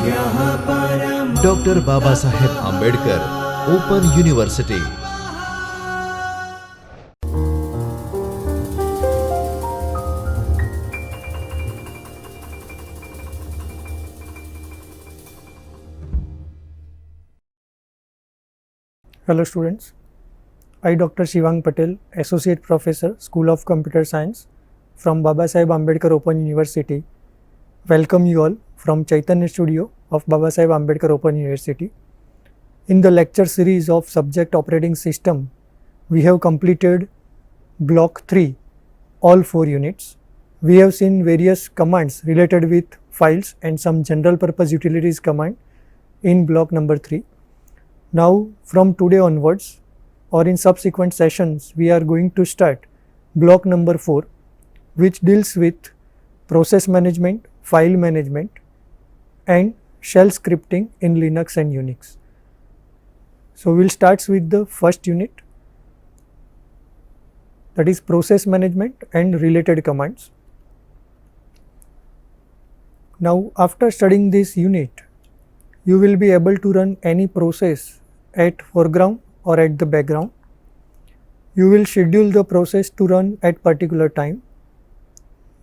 Dr. Babasaheb Ambedkar Open University. Hello students, I Dr. Shivang Patel, Associate Professor, School of Computer Science from Babasaheb Ambedkar Open University, welcome you all from Chaitanya Studio of Babasaheb Ambedkar Open University. In the lecture series of Subject Operating System, we have completed Block 3, all 4 units. We have seen various commands related with files and some general purpose utilities command in block number 3. Now from today onwards or in subsequent sessions, we are going to start block number 4, which deals with process management, file management and shell scripting in Linux and Unix. So we'll start with the first unit, that is process management and related commands. Now after studying this unit, you will be able to run any process at foreground or at the background. You will schedule the process to run at particular time.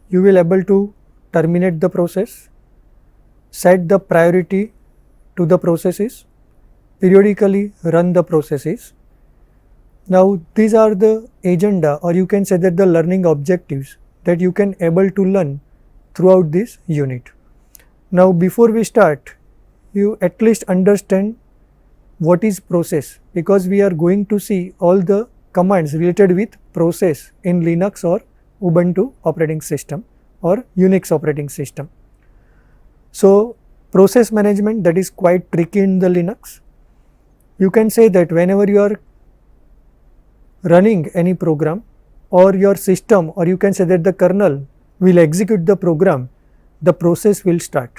You will able to terminate the process, set the priority to the processes, periodically run the processes. Now these are the agenda, or you can say that the learning objectives that you can able to learn throughout this unit. Now before we start, you at least understand what is process, because we are going to see all the commands related with process in Linux or Ubuntu operating system or Unix operating system. So process management, that is quite tricky in the Linux. You can say that whenever you are running any program or your system, or you can say that the kernel will execute the program, the process will start.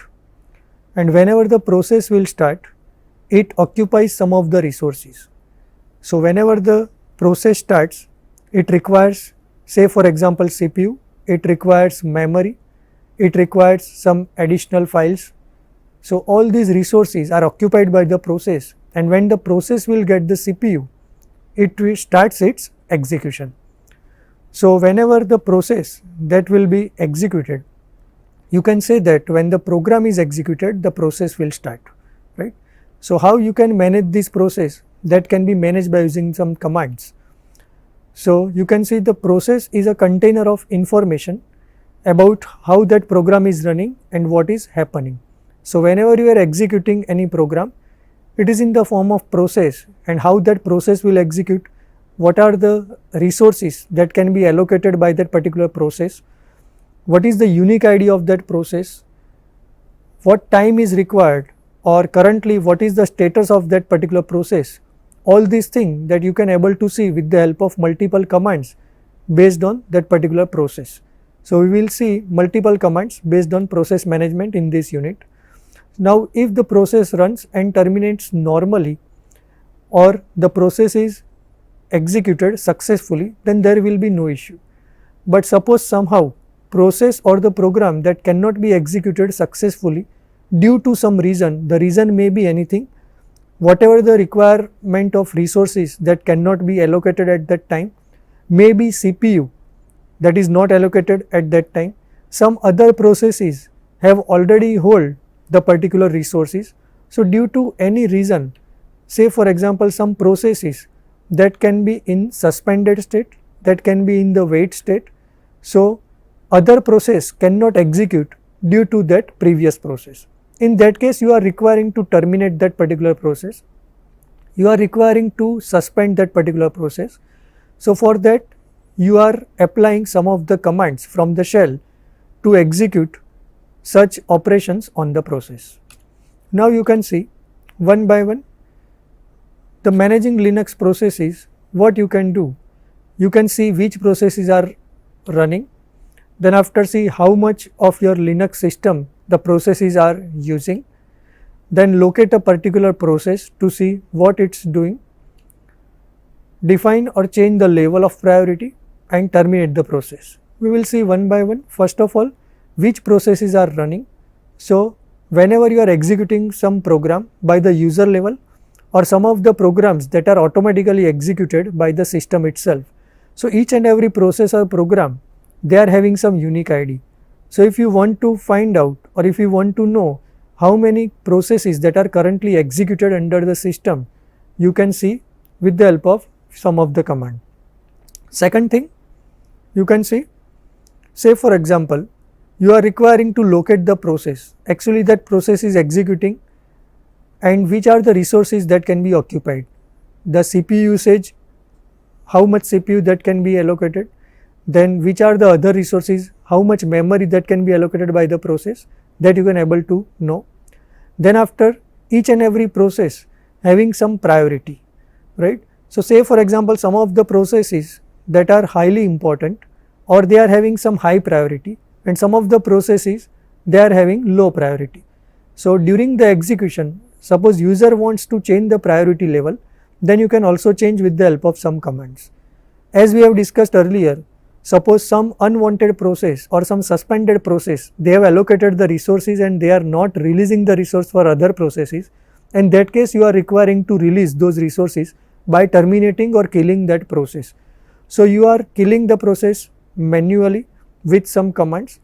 And whenever the process will start, it occupies some of the resources. So whenever the process starts, it requires, say for example CPU, it requires memory, it requires some additional files. So all these resources are occupied by the process, and when the process will get the CPU, it starts its execution. So whenever the process that will be executed, you can say that when the program is executed, the process will start, right? So how you can manage this process? That can be managed by using some commands. So you can see the process is a container of information about how that program is running and what is happening. So whenever you are executing any program, it is in the form of process, and how that process will execute, what are the resources that can be allocated by that particular process, what is the unique ID of that process, what time is required, or currently what is the status of that particular process. All these things that you can able to see with the help of multiple commands based on that particular process. So we will see multiple commands based on process management in this unit. Now if the process runs and terminates normally, or the process is executed successfully, then there will be no issue. But suppose somehow process or the program that cannot be executed successfully due to some reason, the reason may be anything, whatever the requirement of resources that cannot be allocated at that time, maybe CPU that is not allocated at that time, some other processes have already hold the particular resources. So due to any reason, say for example some processes that can be in suspended state, that can be in the wait state, so other process cannot execute due to that previous process. In that case, you are requiring to terminate that particular process, you are requiring to suspend that particular process. So for that, you are applying some of the commands from the shell to execute such operations on the process. Now you can see one by one the managing Linux processes, what you can do. You can see which processes are running, then after see how much of your Linux system the processes are using, then locate a particular process to see what it's doing, define or change the level of priority and terminate the process. We will see one by one. First of all, which processes are running. So whenever you are executing some program by the user level or some of the programs that are automatically executed by the system itself. So each and every process or program, they are having some unique ID. So if you want to find out or if you want to know how many processes that are currently executed under the system, you can see with the help of some of the command. Second thing, you can see, say for example, you are requiring to locate the process. Actually that process is executing and which are the resources that can be occupied. The CPU usage, how much CPU that can be allocated, then which are the other resources, how much memory that can be allocated by the process, that you can able to know. Then after, each and every process having some priority, right? So say for example, some of the processes that are highly important or they are having some high priority, and some of the processes they are having low priority. So during the execution, suppose user wants to change the priority level, then you can also change with the help of some commands. As we have discussed earlier, suppose some unwanted process or some suspended process, they have allocated the resources and they are not releasing the resource for other processes. In that case, you are requiring to release those resources by terminating or killing that process. So you are killing the process manually with some commands.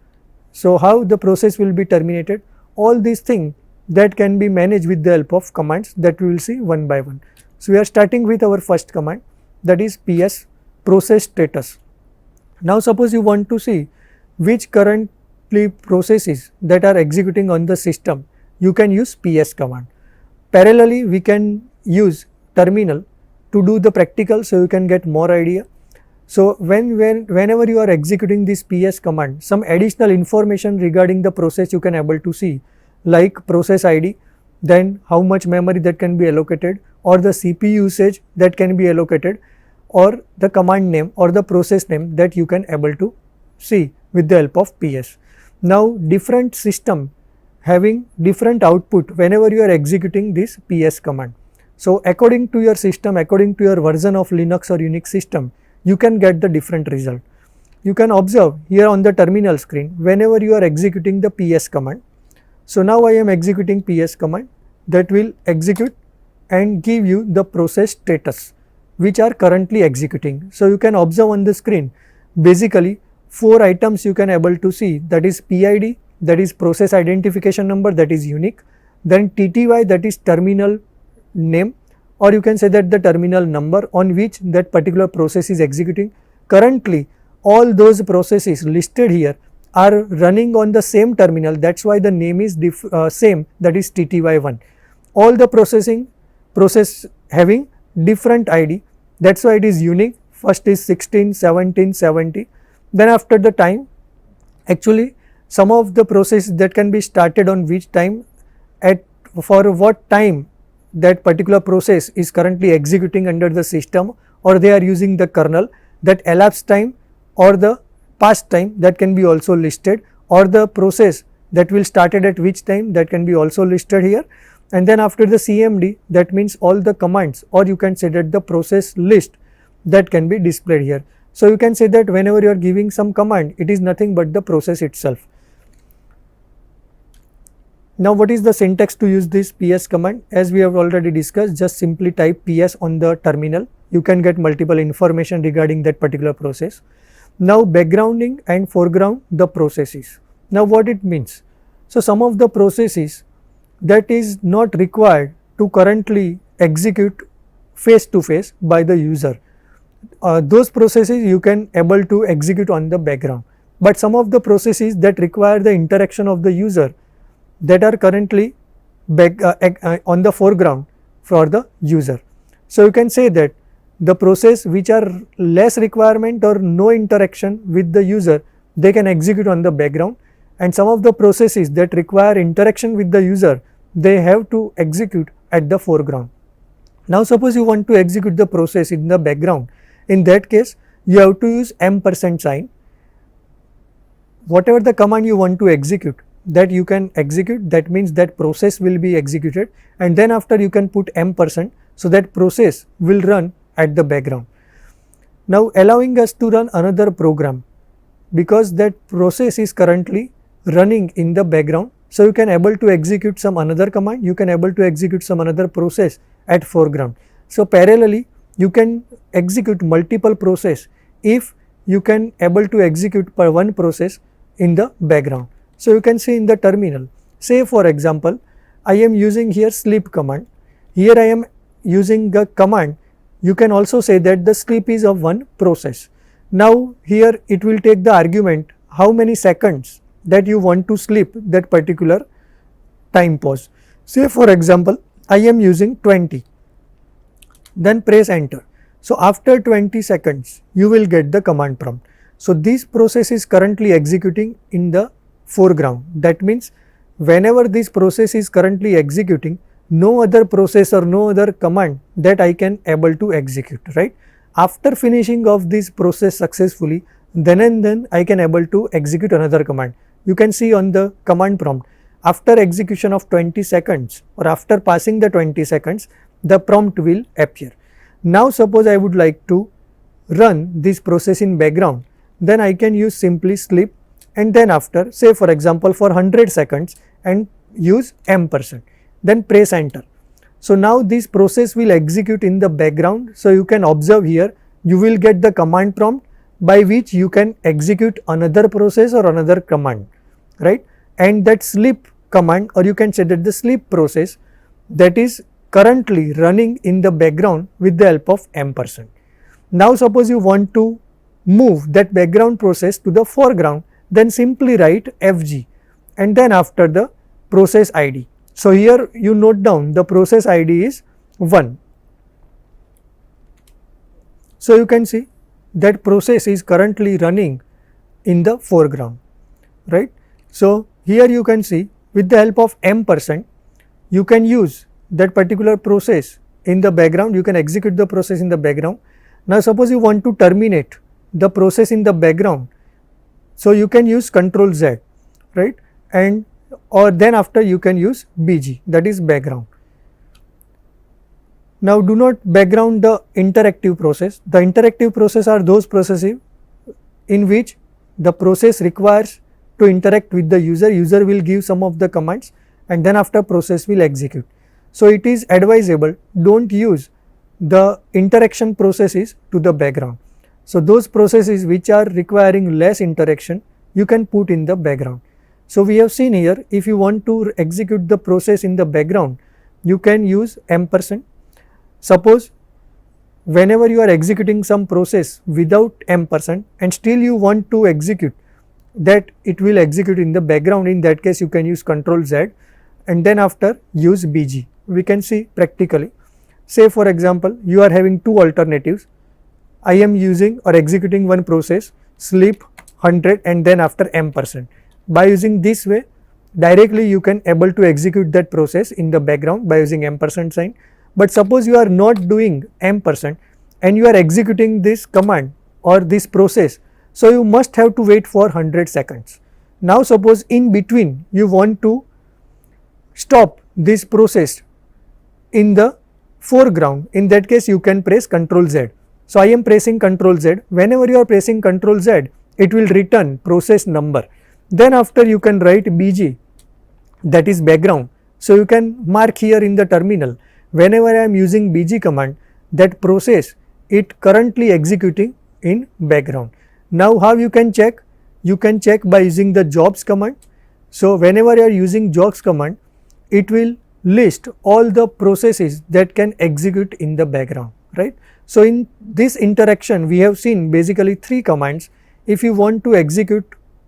So how the process will be terminated, all these things that can be managed with the help of commands that we will see one by one. So we are starting with our first command, that is PS, process status. Now suppose you want to see which currently processes that are executing on the system, you can use PS command. Parallelly we can use terminal to do the practical, so you can get more idea. So whenever you are executing this PS command, some additional information regarding the process you can able to see, like process ID, then how much memory that can be allocated, or the CPU usage that can be allocated, or the command name or the process name that you can able to see with the help of PS. Now different system having different output whenever you are executing this PS command. So according to your system, according to your version of Linux or Unix system, you can get the different result. You can observe here on the terminal screen whenever you are executing the PS command. So now I am executing PS command, that will execute and give you the process status which are currently executing. So you can observe on the screen basically 4 items you can able to see, that is PID, that is process identification number, that is unique, then TTY, that is terminal name, or you can say that the terminal number on which that particular process is executing. Currently all those processes listed here are running on the same terminal, that's why the name is same, that is TTY1. All the process having different ID, that's why it is unique. First is 16, 17, 70. Then after the time, actually some of the processes that can be started on which time, at for what time that particular process is currently executing under the system, or they are using the kernel, that elapsed time or the past time that can be also listed, or the process that will started at which time that can be also listed here. And then after the CMD, that means all the commands, or you can say that the process list that can be displayed here. So you can say that whenever you are giving some command, it is nothing but the process itself. Now what is the syntax to use this PS command? As we have already discussed, just simply type PS on the terminal. You can get multiple information regarding that particular process. Now backgrounding and foreground the processes. Now what it means? So some of the processes that is not required to currently execute face to face by the user. Those processes you can able to execute on the background. But some of the processes that require the interaction of the user, that are currently on the foreground for the user. So you can say that the process which are less requirement or no interaction with the user, they can execute on the background, and some of the processes that require interaction with the user, they have to execute at the foreground. Now suppose you want to execute the process in the background, in that case you have to use $sign. Whatever the command you want to execute, that you can execute, that means that process will be executed, and then after you can put %, so that process will run at the background. Now allowing us to run another program, because that process is currently running in the background, So you can able to execute some another command, you can able to execute some another process at foreground. So parallelly you can execute multiple process if you can able to execute per one process in the background. So you can see in the terminal, say for example, I am using here sleep command. Here I am using the command. You can also say that the sleep is of one process. Now here it will take the argument how many seconds that you want to sleep that particular time pause. Say for example, I am using 20. Then press enter. So after 20 seconds you will get the command prompt. So this process is currently executing in the foreground. That means whenever this process is currently executing, no other process or no other command that I can able to execute, right? After finishing of this process successfully, then and then I can able to execute another command. You can see on the command prompt, after execution of 20 seconds or after passing the 20 seconds, the prompt will appear. Now suppose I would like to run this process in background, then I can use simply sleep and then after, say for example for 100 seconds and use ampersand, then press enter. So now this process will execute in the background. So you can observe here, you will get the command prompt by which you can execute another process or another command, right? And that sleep command, or you can say that the sleep process, that is currently running in the background with the help of ampersand. Now suppose you want to move that background process to the foreground, then simply write FG and then after the process ID. So here you note down the process ID is 1. So you can see that process is currently running in the foreground, right? So here you can see with the help of ampersand, you can use that particular process in the background, you can execute the process in the background. Now suppose you want to terminate the process in the background, so you can use Ctrl Z, right? And or then after you can use BG, that is background. Now do not background the interactive process. The interactive process are those processes in which the process requires to interact with the user. User will give some of the commands and then after process will execute. So it is advisable, don't use the interaction processes to the background. So those processes which are requiring less interaction, you can put in the background. So we have seen here, if you want to execute the process in the background, you can use ampersand. Suppose whenever you are executing some process without ampersand and still you want to execute that, it will execute in the background. In that case you can use Ctrl Z and then after use BG. We can see practically. Say for example, you are having two alternatives. I am using or executing one process, sleep 100 and then after ampersand. By using this way, directly you can able to execute that process in the background by using ampersand sign. But suppose you are not doing ampersand and you are executing this command or this process, so you must have to wait for 100 seconds. Now suppose in between you want to stop this process in the foreground, in that case you can press Ctrl Z. So I am pressing Ctrl Z. Whenever you are pressing Ctrl Z, it will return process number. Then after you can write BG, that is background. So you can mark here in the terminal, whenever I am using BG command, that process it currently executing in background. Now how you can check? You can check by using the jobs command. So whenever you are using jobs command, it will list all the processes that can execute in the background, right? So in this interaction we have seen basically three commands. If you want to execute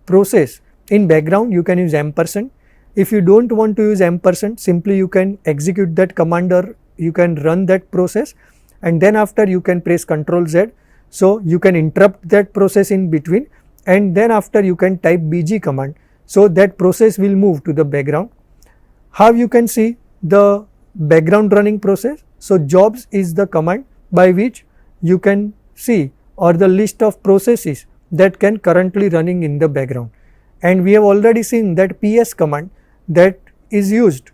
process in background, you can use ampersand. If you don't want to use ampersand, simply you can execute that command or you can run that process and then after you can press Ctrl Z. So you can interrupt that process in between and then after you can type BG command. So that process will move to the background. How you can see the background running process? So jobs is the command by which you can see or the list of processes that can currently running in the background. And we have already seen that PS command that is used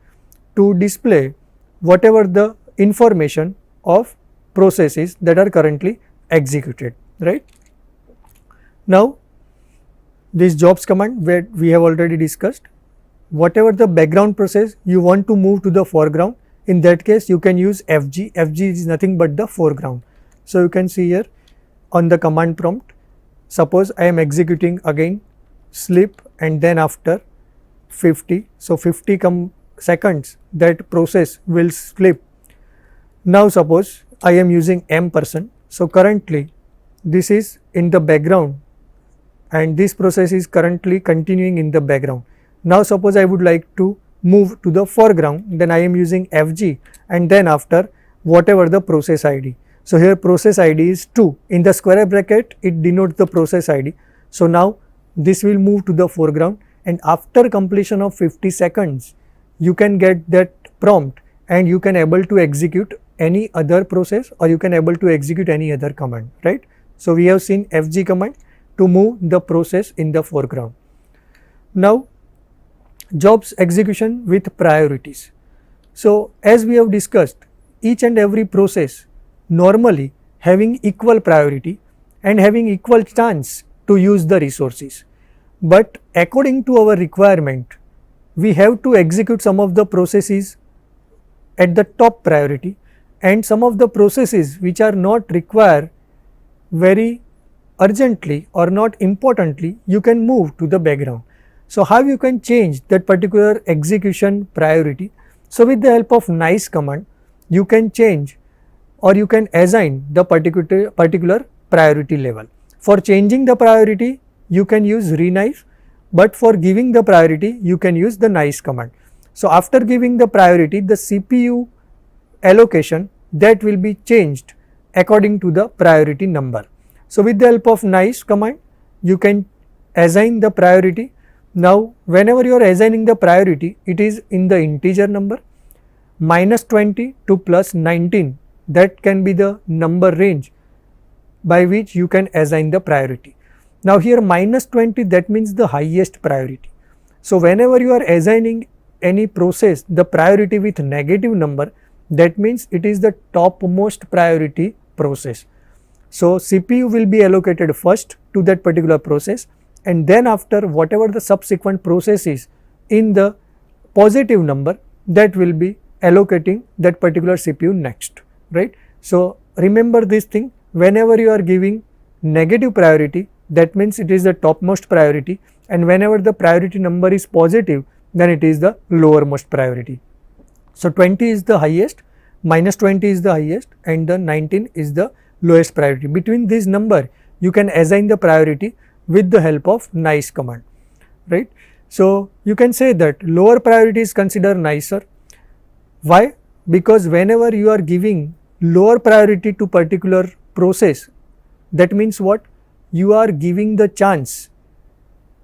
to display whatever the information of processes that are currently executed, right? Now this jobs command where we have already discussed. whatever the background process you want to move to the foreground, in that case you can use FG. FG is nothing but the foreground. So you can see here on the command prompt, suppose I am executing again sleep and then after 50, so 50 seconds that process will sleep. Now suppose I am using M%, so currently this is in the background and this process is currently continuing in the background. Now suppose I would like to move to the foreground, then I am using FG and then after whatever the process ID. So here process ID is 2, in the square bracket it denotes the process ID. So now this will move to the foreground, and after completion of 50 seconds you can get that prompt and you can able to execute any other process or you can able to execute any other command, right? So we have seen FG command to move the process in the foreground. Now jobs execution with priorities. So as we have discussed, each and every process normally having equal priority and having equal chance to use the resources. But according to our requirement, we have to execute some of the processes at the top priority and some of the processes which are not required very urgently or not importantly, you can move to the background. So how you can change that particular execution priority? So with the help of nice command, you can change or you can assign the particular priority level. For changing the priority, you can use renice, but for giving the priority, you can use the nice command. So after giving the priority, the CPU allocation that will be changed according to the priority number. So with the help of nice command, you can assign the priority. Now whenever you are assigning the priority, it is in the integer number. -20 to +19, that can be the number range by which you can assign the priority. Now here -20, that means the highest priority. So whenever you are assigning any process the priority with negative number, that means it is the topmost priority process. So CPU will be allocated first to that particular process, and then after whatever the subsequent process is in the positive number, that will be allocating that particular CPU next, right? So remember this thing, whenever you are giving negative priority, that means it is the topmost priority, and whenever the priority number is positive, then it is the lowermost priority. So 20 is the highest, -20 is the highest, and the 19 is the lowest priority. Between this number you can assign the priority with the help of nice command, right? So you can say that lower priority is considered nicer. Why? Because whenever you are giving lower priority to particular process, that means what? You are giving the chance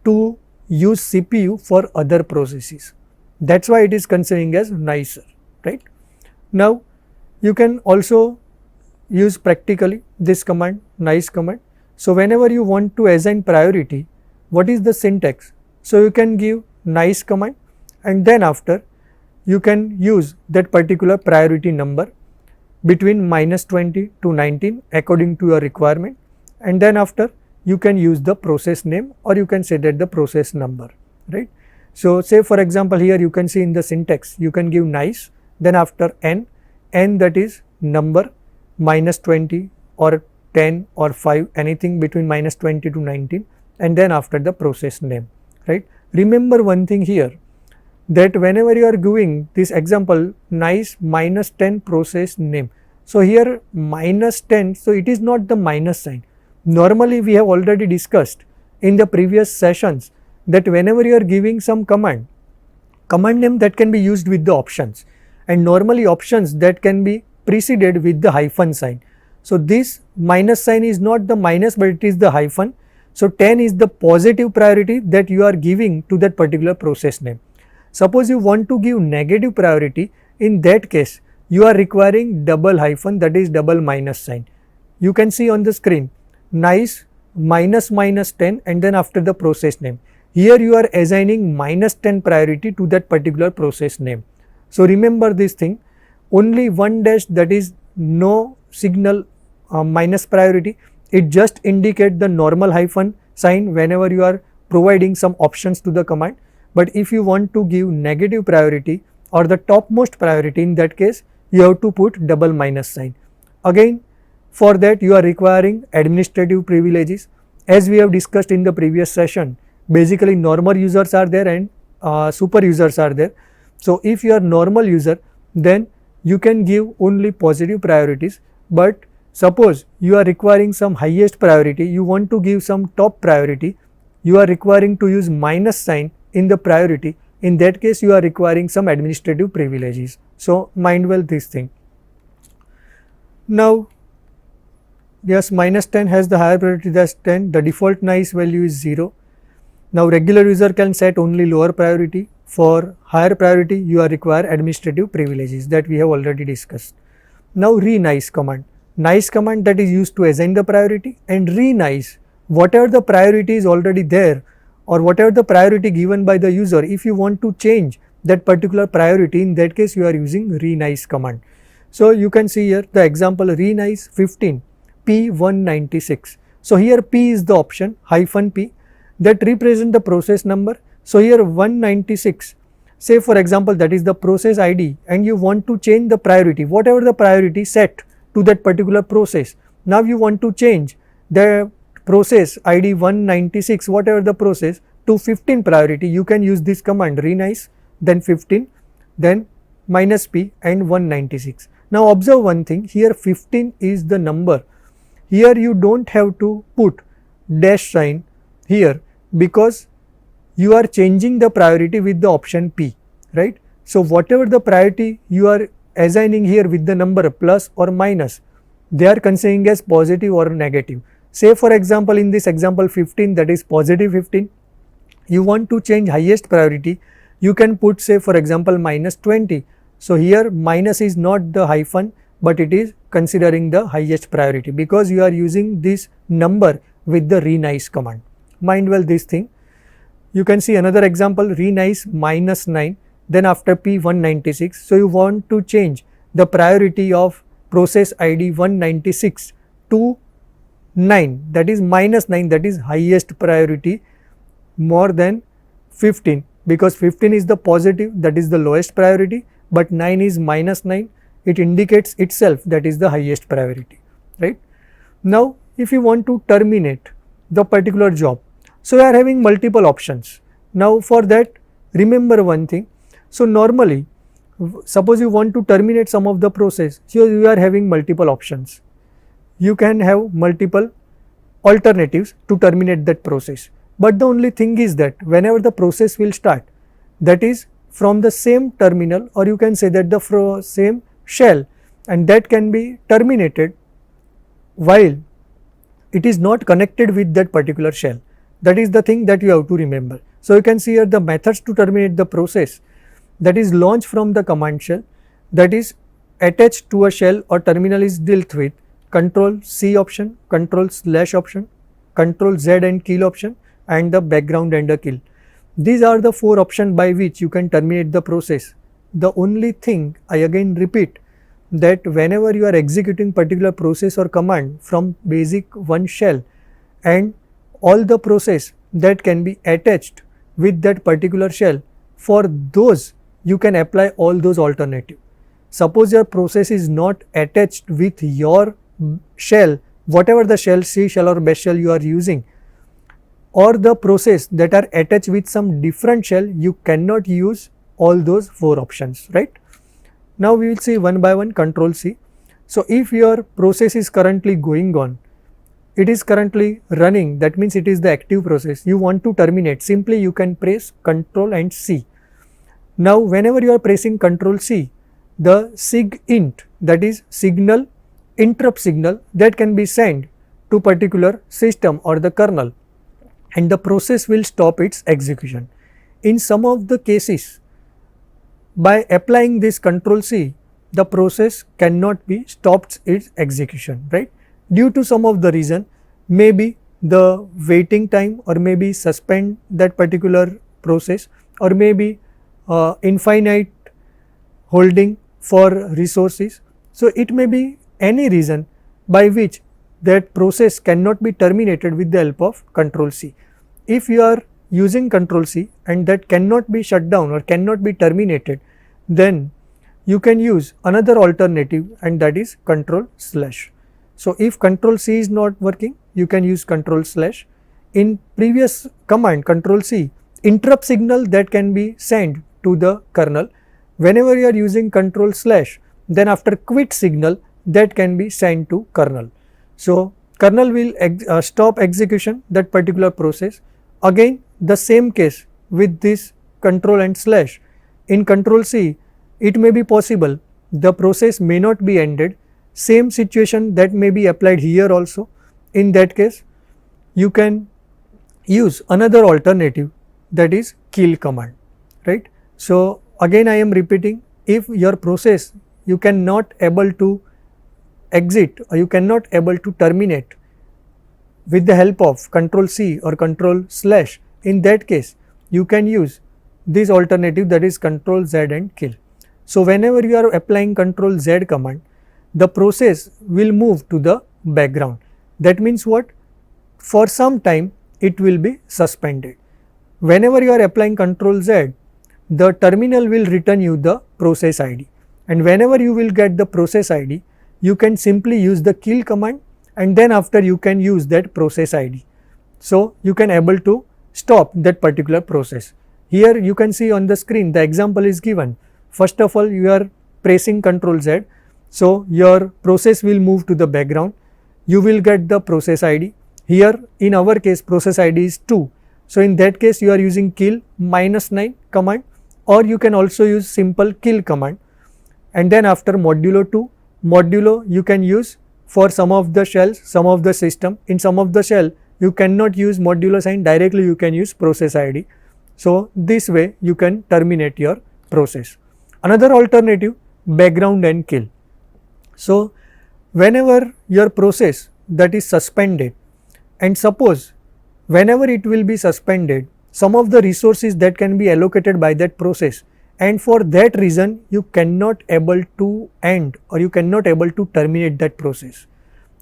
to use CPU for other processes. That's why it is considering as nicer, right? Now you can also use practically this command, nice command. So whenever you want to assign priority, what is the syntax? So you can give nice command, and then after you can use that particular priority number between -20 to 19 according to your requirement, and then after you can use the process name or you can say that the process number, right? So say for example here you can see in the syntax you can give nice, then after n that is number, -20 or 10 or 5, anything between -20 to 19, and then after the process name, right? Remember one thing here, that whenever you are giving this example nice -10 process name, so here -10, so it is not the minus sign. Normally we have already discussed in the previous sessions that whenever you are giving some command name, that can be used with the options, and normally options that can be preceded with the hyphen sign. So this minus sign is not the minus, but it is the hyphen. So 10 is the positive priority that you are giving to that particular process name. Suppose you want to give negative priority, in that case you are requiring double hyphen, that is double minus sign. You can see on the screen nice -10 and then after the process name. Here you are assigning -10 priority to that particular process name. So remember this thing, only one dash, that is no signal minus priority, it just indicate the normal hyphen sign whenever you are providing some options to the command. but if you want to give negative priority or the topmost priority, in that case you have to put double minus sign. Again, for that you are requiring administrative privileges. As we have discussed in the previous session, basically normal users are there and super users are there. So if you are normal user, then you can give only positive priorities, but suppose you are requiring some highest priority, you want to give some top priority, you are requiring to use minus sign in the priority. In that case you are requiring some administrative privileges. So mind well this thing. Now yes, minus 10 has the higher priority than 10, the default nice value is 0. Now regular user can set only lower priority. For higher priority you are require administrative privileges, that we have already discussed. Now re-nice command. Nice command, that is used to assign the priority, and re-nice, whatever the priority is already there or whatever the priority given by the user, if you want to change that particular priority, in that case you are using re-nice command. So you can see here the example re-nice 15 P196. So here P is the option hyphen P that represent the process number. So here 196, say for example that is the process ID, and you want to change the priority, whatever the priority set to that particular process. Now you want to change the process ID 196, whatever the process, to 15 priority. You can use this command re-nice, then 15, then minus P and 196. Now observe one thing, here 15 is the number. Here you don't have to put dash sign here because you are changing the priority with the option P, right? So whatever the priority you are assigning here with the number plus or minus, they are considering as positive or negative. Say for example in this example 15, that is positive 15, you want to change highest priority, you can put say for example minus 20. So here minus is not the hyphen, but it is considering the highest priority because you are using this number with the re-nice command. Mind well this thing. You can see another example re-nice minus 9, then after P 196. So you want to change the priority of process ID 196 to 9, that is minus 9, that is highest priority more than 15, because 15 is the positive, that is the lowest priority, but 9 is minus 9, it indicates itself that is the highest priority, right? Now if you want to terminate the particular job, so we are having multiple options. Now for that, remember one thing. So normally, suppose you want to terminate some of the process, so you are having multiple options. You can have multiple alternatives to terminate that process. But the only thing is that whenever the process will start, that is from the same terminal, or you can say that the same shell, and that can be terminated while it is not connected with that particular shell. That is the thing that you have to remember. So you can see here the methods to terminate the process, that is launch from the command shell, that is attached to a shell or terminal is dealt with, control C option, control slash option, control Z and kill option, and the background and the kill. These are the 4 options by which you can terminate the process. The only thing, I again repeat, that whenever you are executing particular process or command from basic one shell, and all the process that can be attached with that particular shell, for those you can apply all those alternatives. Suppose your process is not attached with your shell, whatever the shell, C shell or bash shell you are using, or the process that are attached with some different shell, you cannot use all those 4 options, right? Now we will see one by one. Control C. So if your process is currently going on, it is currently running, that means it is the active process, you want to terminate, simply you can press Control and C. Now whenever you are pressing Control C, the SIGINT, that is signal, interrupt signal, that can be sent to particular system or the kernel, and the process will stop its execution. In some of the cases, by applying this Control C, the process cannot be stopped its execution, right? Due to some of the reason, maybe the waiting time, or maybe suspend that particular process, or maybe infinite holding for resources. So it may be any reason by which that process cannot be terminated with the help of Control C. If you are using control C and that cannot be shut down or cannot be terminated, then you can use another alternative, and that is control slash. So if control C is not working, you can use control slash. In previous command control C, interrupt signal that can be sent to the kernel. Whenever you are using control slash, then after quit signal that can be sent to kernel. So kernel will stop execution that particular process. Again the same case with this control and slash. In control C, it may be possible the process may not be ended. Same situation that may be applied here also. In that case, you can use another alternative, that is kill command, right. So again I am repeating, if your process you cannot able to exit or you cannot able to terminate with the help of control C or control slash, in that case you can use this alternative, that is control Z and kill. So whenever you are applying control Z command, the process will move to the background. That means what? For some time it will be suspended. Whenever you are applying control Z, the terminal will return you the process ID, and whenever you will get the process ID, you can simply use the kill command, and then after you can use that process ID. So you can able to stop that particular process. Here you can see on the screen the example is given. First of all, you are pressing control Z, so your process will move to the background. You will get the process ID. Here in our case process ID is 2. So in that case you are using kill -9 command, or you can also use simple kill command, and then after modulo 2, modulo you can use for some of the shells, some of the system. In some of the shell you cannot use modulo sign, directly you can use process ID. So this way you can terminate your process. Another alternative, background and kill. So whenever your process that is suspended, and suppose whenever it will be suspended, some of the resources that can be allocated by that process, and for that reason you cannot able to end or you cannot able to terminate that process.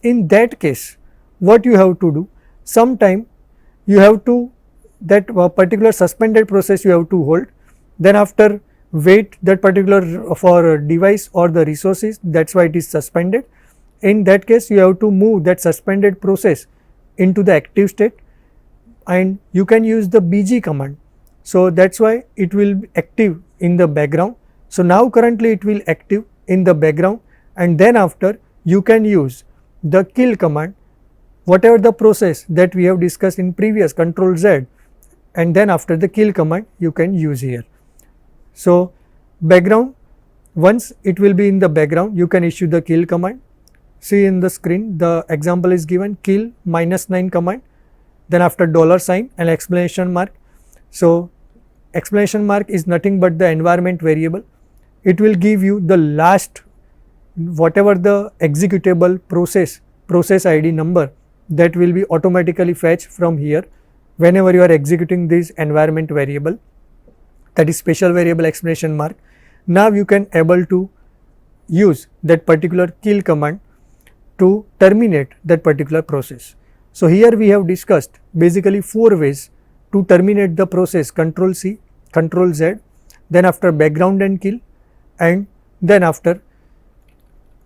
In that case, what you have to do, sometime you have to, that particular suspended process you have to hold, then after wait that particular for device or the resources, that's why it is suspended. In that case you have to move that suspended process into the active state, and you can use the BG command. So that's why it will be active in the background. So now currently it will active in the background, and then after you can use the kill command, whatever the process that we have discussed in previous control Z, and then after the kill command you can use here. So background, once it will be in the background, you can issue the kill command. See in the screen the example is given, kill -9 command, then after $sign and exclamation mark. So exclamation mark is nothing but the environment variable. It will give you the last whatever the executable process ID number, that will be automatically fetched from here whenever you are executing this environment variable, that is special variable exclamation mark. Now you can able to use that particular kill command to terminate that particular process. So here we have discussed basically 4 ways to terminate the process, control C, control Z, then after background and kill, and then after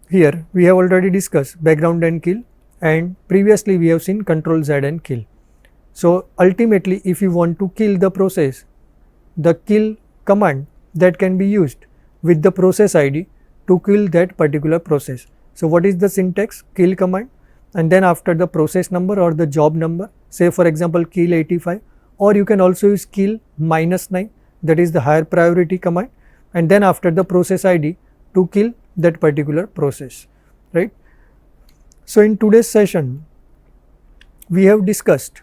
here we have already discussed background and kill, and previously we have seen control Z and kill. So ultimately if you want to kill the process, the kill command that can be used with the process ID to kill that particular process. So what is the syntax? Kill command, and then after the process number or the job number, say for example kill 85, or you can also use kill -9, that is the higher priority command, and then after the process ID to kill that particular process, right. So in today's session we have discussed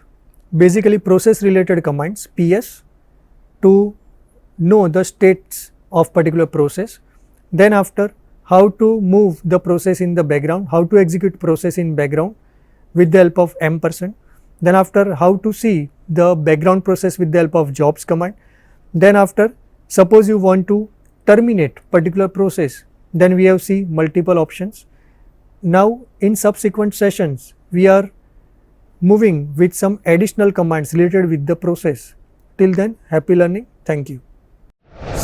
basically process related commands, PS, to know the states of particular process, then after how to move the process in the background, how to execute process in background with the help of %, then after how to see the background process with the help of jobs command, then after suppose you want to terminate particular process, then we have seen multiple options. Now in subsequent sessions we are moving with some additional commands related with the process, Till then, happy learning. Thank you.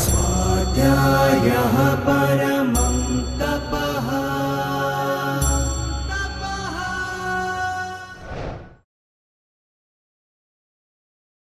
स्वाध्यायः